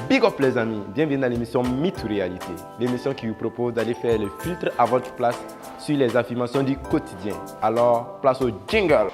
Big up les amis, bienvenue dans l'émission Mythe ou Réalité, l'émission qui vous propose d'aller faire le filtre à votre place sur les affirmations du quotidien. Alors, place au jingle.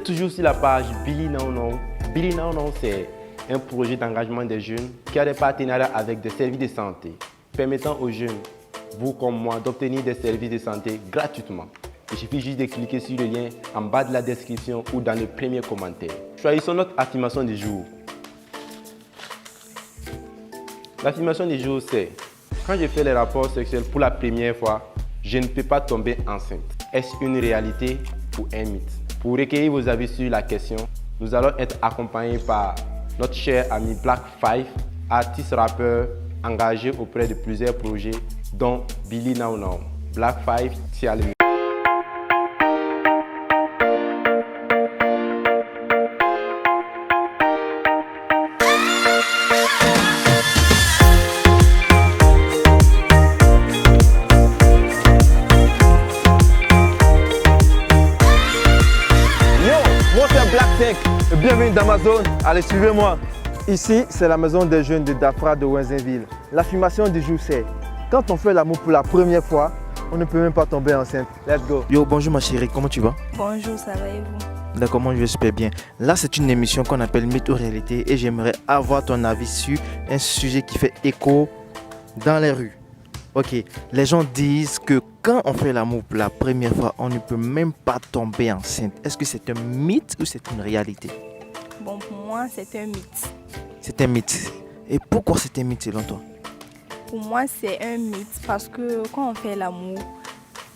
Toujours sur la page Billy Now Now. Billy Now Now, c'est un projet d'engagement des jeunes qui a des partenariats avec des services de santé, permettant aux jeunes, vous comme moi, d'obtenir des services de santé gratuitement. Il suffit juste de cliquer sur le lien en bas de la description ou dans le premier commentaire. Choisissons notre affirmation du jour. L'affirmation du jour, c'est « Quand je fais les rapports sexuels pour la première fois, je ne peux pas tomber enceinte. » Est-ce une réalité ou un mythe? Pour recueillir vos avis sur la question, nous allons être accompagnés par notre cher ami Black 5, artiste rappeur engagé auprès de plusieurs projets, dont Billy Now Now. Black 5, tiens le micro. Bienvenue dans ma zone, allez suivez-moi. Ici, c'est la maison des jeunes de Dafra de Wenzenville. L'affirmation du jour c'est « Quand on fait l'amour pour la première fois, on ne peut même pas tomber enceinte. » Let's go. Yo, bonjour ma chérie, comment tu vas? Bonjour, ça va et vous? D'accord, moi je vais super bien. Là, c'est une émission qu'on appelle Mythe ou Réalité et j'aimerais avoir ton avis sur un sujet qui fait écho dans les rues. Ok, les gens disent que quand on fait l'amour pour la première fois, on ne peut même pas tomber enceinte. Est-ce que c'est un mythe ou c'est une réalité? Bon, pour moi, c'est un mythe. C'est un mythe. Et pourquoi c'est un mythe selon toi? Pour moi, c'est un mythe parce que quand on fait l'amour,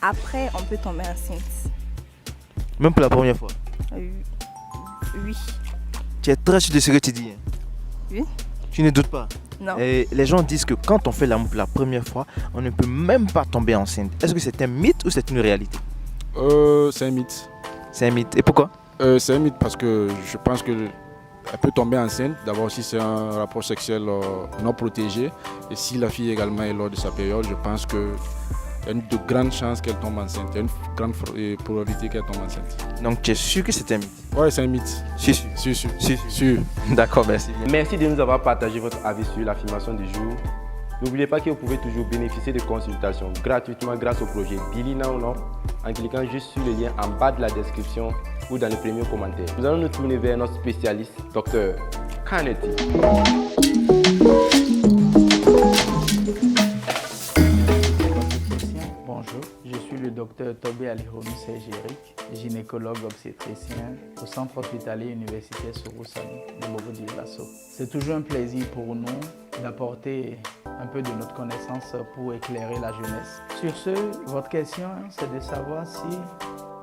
après, on peut tomber enceinte. Même pour la première fois? Oui. Tu es très sûr de ce que tu dis? Oui. Tu ne doutes pas? Non. Et les gens disent que quand on fait l'amour pour la première fois, on ne peut même pas tomber enceinte. Est-ce que c'est un mythe ou c'est une réalité? C'est un mythe. C'est un mythe. Et pourquoi? C'est un mythe parce que je pense qu'elle peut tomber enceinte. D'abord, si c'est un rapport sexuel non protégé. Et si la fille également est lors de sa période, je pense qu'il y a de grandes chances qu'elle tombe enceinte. Il y a une grande probabilité qu'elle tombe enceinte. Donc tu es sûr que c'est un mythe? Oui, c'est un mythe. Sûr. D'accord, merci. Merci de nous avoir partagé votre avis sur l'affirmation du jour. N'oubliez pas que vous pouvez toujours bénéficier de consultations gratuitement grâce au projet Billy Now Now en cliquant juste sur le lien en bas de la description ou dans le premier commentaire. Nous allons nous tourner vers notre spécialiste, Dr Canetti. Bonjour, je suis le docteur Tobé Alihomi Sergéric, gynécologue obstétricien au centre hospitalier universitaire Sorosani de Bobo-Dioulasso. C'est toujours un plaisir pour nous d'apporter un peu de notre connaissance pour éclairer la jeunesse. Sur ce, votre question, c'est de savoir si,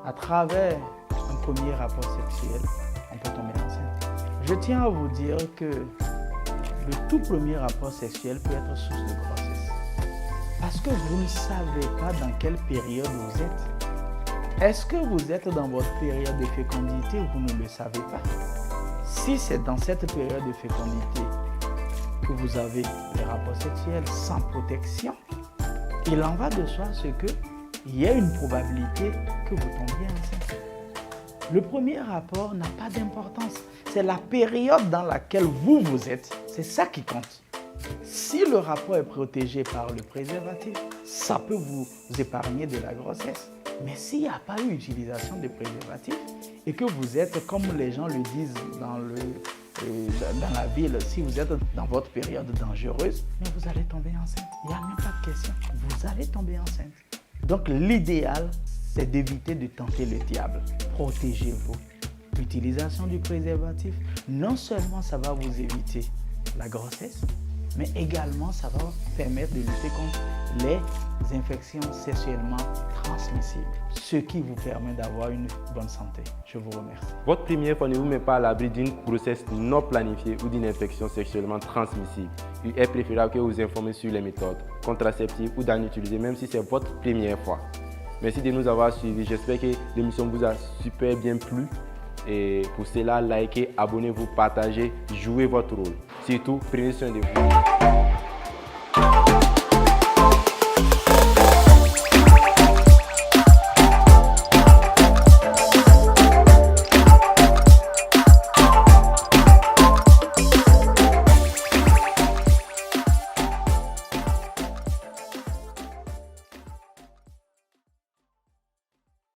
à travers un premier rapport sexuel, on peut tomber enceinte. Je tiens à vous dire que le tout premier rapport sexuel peut être source de grossesse. Parce que vous ne savez pas dans quelle période vous êtes. Est-ce que vous êtes dans votre période de fécondité ou vous ne le savez pas? Si c'est dans cette période de fécondité que vous avez des rapports sexuels sans protection, il en va de soi qu'il y a une probabilité que vous tombiez enceinte. Le premier rapport n'a pas d'importance. C'est la période dans laquelle vous êtes. C'est ça qui compte. Si le rapport est protégé par le préservatif, ça peut vous épargner de la grossesse. Mais s'il n'y a pas eu utilisation de préservatif et que vous êtes, comme les gens le disent dans la ville, si vous êtes dans votre période dangereuse, mais vous allez tomber enceinte. Il n'y a même pas de question. Vous allez tomber enceinte. Donc l'idéal, c'est d'éviter de tenter le diable. Protégez-vous. L'utilisation du préservatif, non seulement ça va vous éviter la grossesse, mais également ça va permettre de lutter contre les infections sexuellement transmissibles, ce qui vous permet d'avoir une bonne santé. Je vous remercie. Votre première fois ne vous met pas à l'abri d'une grossesse non planifiée ou d'une infection sexuellement transmissible. il est préférable que vous vous informez sur les méthodes contraceptives ou d'en utiliser même si c'est votre première fois. Merci de nous avoir suivis. J'espère que l'émission vous a super bien plu. Et pour cela, likez, abonnez-vous, partagez, jouez votre rôle. Surtout, prenez soin de vous.